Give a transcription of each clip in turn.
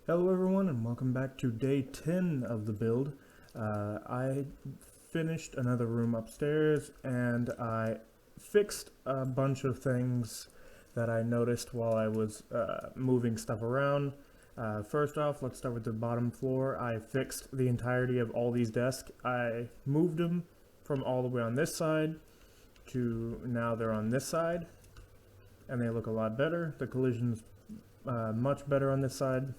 Hello everyone and welcome back to day 10 of the build. I finished another room upstairs and I fixed a bunch of things that I noticed while I was moving stuff around. First off, let's start with the bottom floor. I fixed the entirety of all these desks. I moved them from all the way on this side to now they're on this side and they look a lot better. The collision's much better on this side.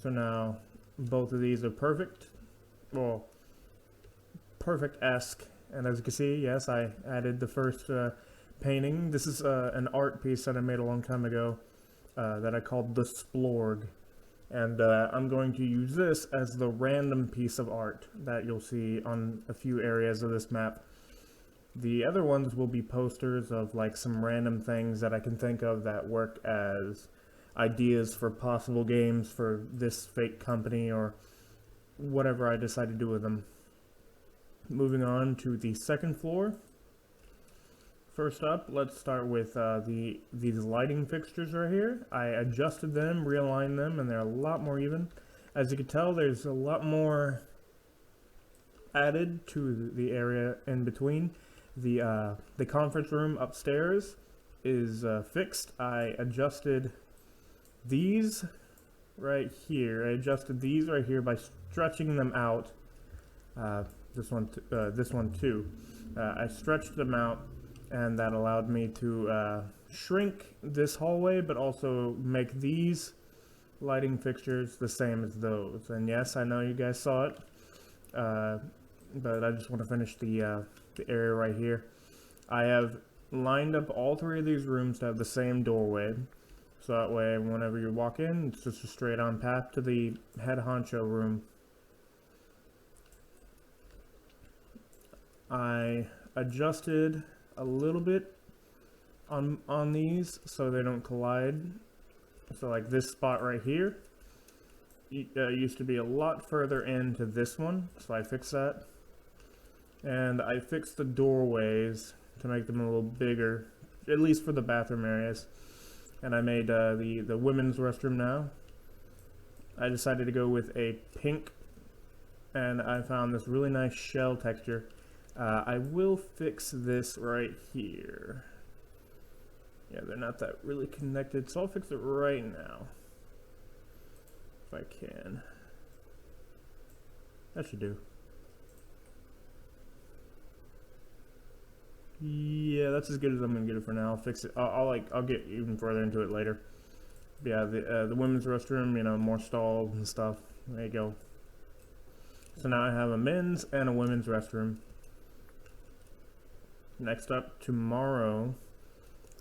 So now both of these are perfect, well, perfect-esque, and as you can see, yes, I added the first painting. This is an art piece that I made a long time ago that I called the Splorg, and I'm going to use this as the random piece of art that you'll see on a few areas of this map. The other ones will be posters of like some random things that I can think of that work as ideas for possible games for this fake company or whatever I decide to do with them. Moving on to the second floor. First up, let's start with these lighting fixtures right here. I adjusted them, realigned them, and they're a lot more even. As you can tell, there's a lot more added to the area in between. The conference room upstairs is fixed. I adjusted these right here. I adjusted these right here by stretching them out. This one too. I stretched them out, and that allowed me to shrink this hallway, but also make these lighting fixtures the same as those. And yes, I know you guys saw it, but I just want to finish the area right here. I have lined up all three of these rooms to have the same doorway. So that way, whenever you walk in, it's just a straight-on path to the head honcho room. I adjusted a little bit on these so they don't collide. So like this spot right here used to be a lot further into this one, so I fixed that. And I fixed the doorways to make them a little bigger, at least for the bathroom areas. And I made the women's restroom now. I decided to go with a pink, and I found this really nice shell texture. I will fix this right here. Yeah, they're not that really connected, so I'll fix it right now. If I can. That should do. Yeah, that's as good as I'm gonna get it for now. I'll fix it. I'll get even further into it later. But yeah, the women's restroom, you know, more stalls and stuff. There you go. So now I have a men's and a women's restroom. Next up, tomorrow,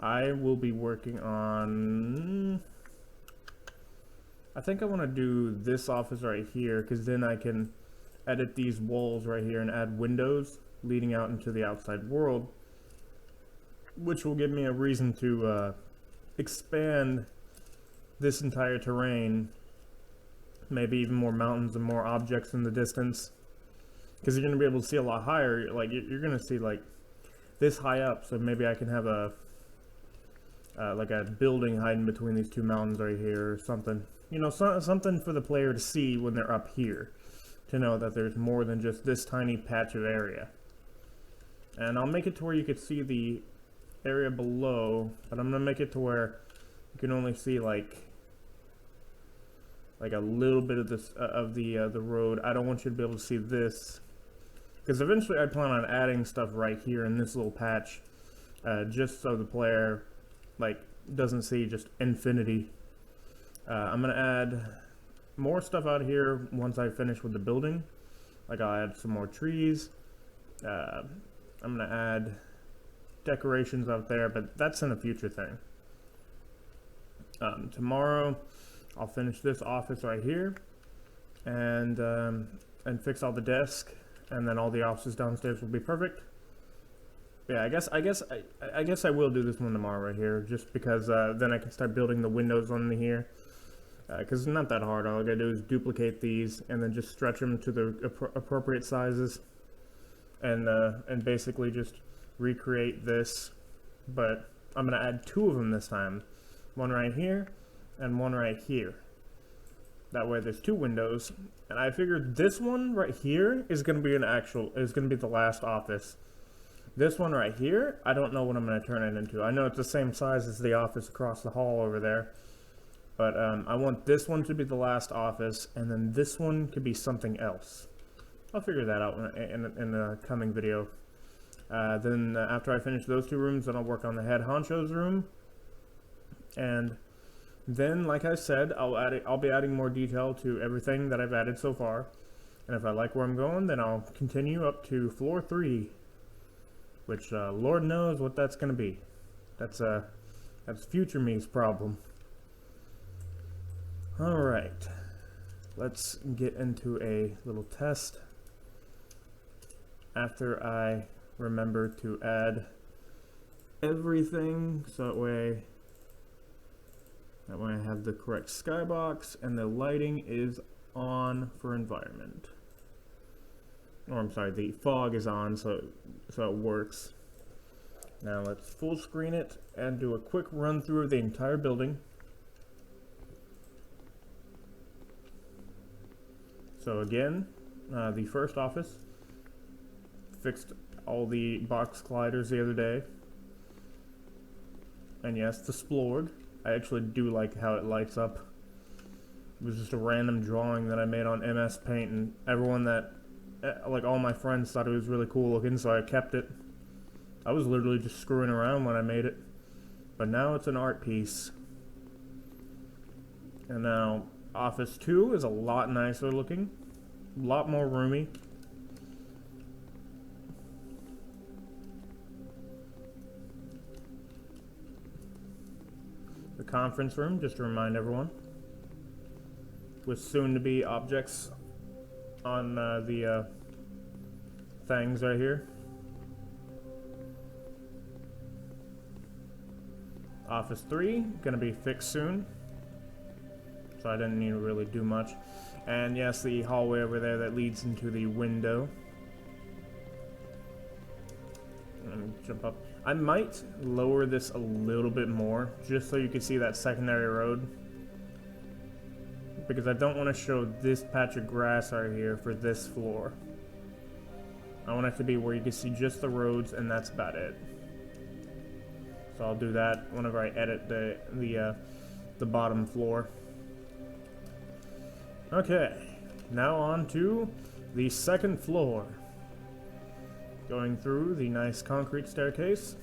I will be working on. I think I want to do this office right here, because then I can edit these walls right here and add windows leading out into the outside world, which will give me a reason to expand this entire terrain, maybe even more mountains and more objects in the distance, because you're going to be able to see a lot higher. Like you're going to see like this high up, so maybe I can have a like a building hiding between these two mountains right here or something, you know, something for the player to see when they're up here, to know that there's more than just this tiny patch of area. And I'll make it to where you could see the area below, but I'm gonna make it to where you can only see like a little bit of this of the road. I don't want you to be able to see this, because eventually I plan on adding stuff right here in this little patch, just so the player like doesn't see just infinity. I'm gonna add more stuff out here once I finish with the building. Like I'll add some more trees. I'm gonna add decorations out there, but that's in a future thing. Tomorrow I'll finish this office right here and fix all the desks, and then all the offices downstairs will be perfect. Yeah, I guess I will do this one tomorrow right here, just because then I can start building the windows on here. Because it's not that hard. All I gotta do is duplicate these and then just stretch them to the appropriate sizes, and basically just recreate this. But I'm gonna add two of them this time, one right here and one right here. That way there's 2 windows. And I figured this one right here is going to be the last office. This one right here, I don't know what I'm going to turn it into. I know it's the same size as the office across the hall over there. But I want this one to be the last office, and then this one could be something else. I'll figure that out in a coming video. Then after I finish those 2 rooms, then I'll work on the head honcho's room. And then, like I said, I'll be adding more detail to everything that I've added so far. And if I like where I'm going, then I'll continue up to floor 3. Which, Lord knows what that's going to be. That's future me's problem. Alright. Let's get into a little test. After I remember to add everything, so that way I have the correct skybox and the lighting is on for environment. Or I'm sorry, the fog is on, so it works. Now let's full screen it and do a quick run through of the entire building. So again, the first office, fixed all the box colliders the other day. And yes, the splorg. I actually do like how it lights up. It was just a random drawing that I made on MS Paint, and everyone that, like all my friends, thought it was really cool looking, so I kept it. I was literally just screwing around when I made it. But now it's an art piece. And now Office 2 is a lot nicer looking. A lot more roomy. The conference room, just to remind everyone, with soon-to-be objects on the things right here. Office 3, gonna be fixed soon, so I didn't need to really do much. And yes, the hallway over there that leads into the window. Let me jump up. I might lower this a little bit more, just so you can see that secondary road. Because I don't want to show this patch of grass right here for this floor. I want it to be where you can see just the roads, and that's about it. So I'll do that whenever I edit the bottom floor. Okay, now on to the second floor. Going through the nice concrete staircase.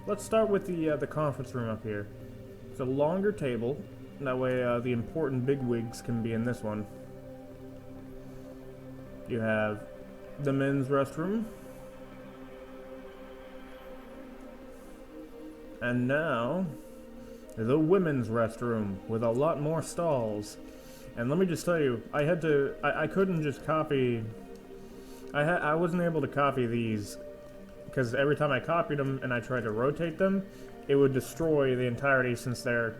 Let's start with the conference room up here. It's a longer table. That way the important bigwigs can be in this one. You have the men's restroom. And now, the women's restroom with a lot more stalls. And let me just tell you, I couldn't just copy... I wasn't able to copy these, because every time I copied them and I tried to rotate them, it would destroy the entirety, since they're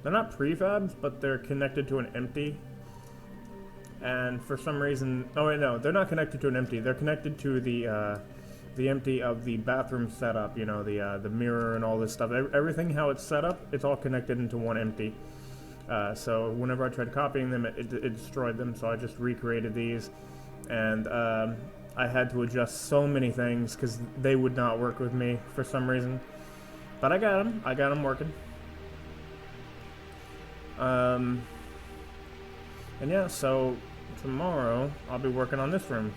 not prefabs, but they're connected to an empty. And for some reason, oh wait, no, they're not connected to an empty. They're connected to the empty of the bathroom setup. You know, the mirror and all this stuff. Everything how it's set up, it's all connected into one empty. So whenever I tried copying them, it destroyed them. So I just recreated these. And I had to adjust so many things because they would not work with me for some reason. But I got them working. And yeah, so tomorrow I'll be working on this room.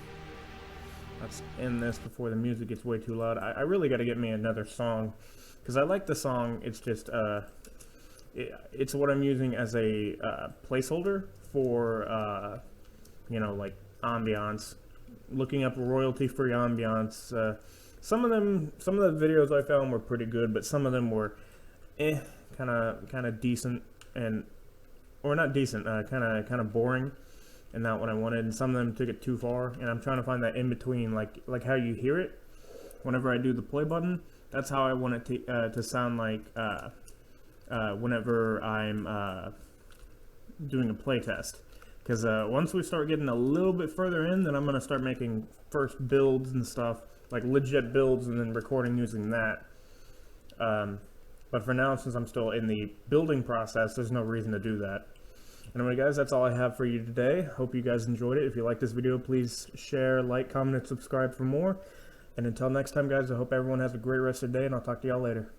Let's end this before the music gets way too loud. I really got to get me another song, because I like the song. It's just it's what I'm using as a placeholder for you know, like ambiance, looking up royalty-free ambiance. Some of the videos I found were pretty good, but some of them were kind of decent, and or not decent, kind of boring, and not what I wanted. And some of them took it too far, and I'm trying to find that in between, like how you hear it whenever I do the play button. That's how I want it to sound like whenever I'm doing a play test. Because once we start getting a little bit further in, then I'm going to start making first builds and stuff, like legit builds, and then recording using that. But for now, since I'm still in the building process, there's no reason to do that. Anyway, guys, that's all I have for you today. Hope you guys enjoyed it. If you like this video, please share, like, comment, and subscribe for more. And until next time, guys, I hope everyone has a great rest of the day, and I'll talk to y'all later.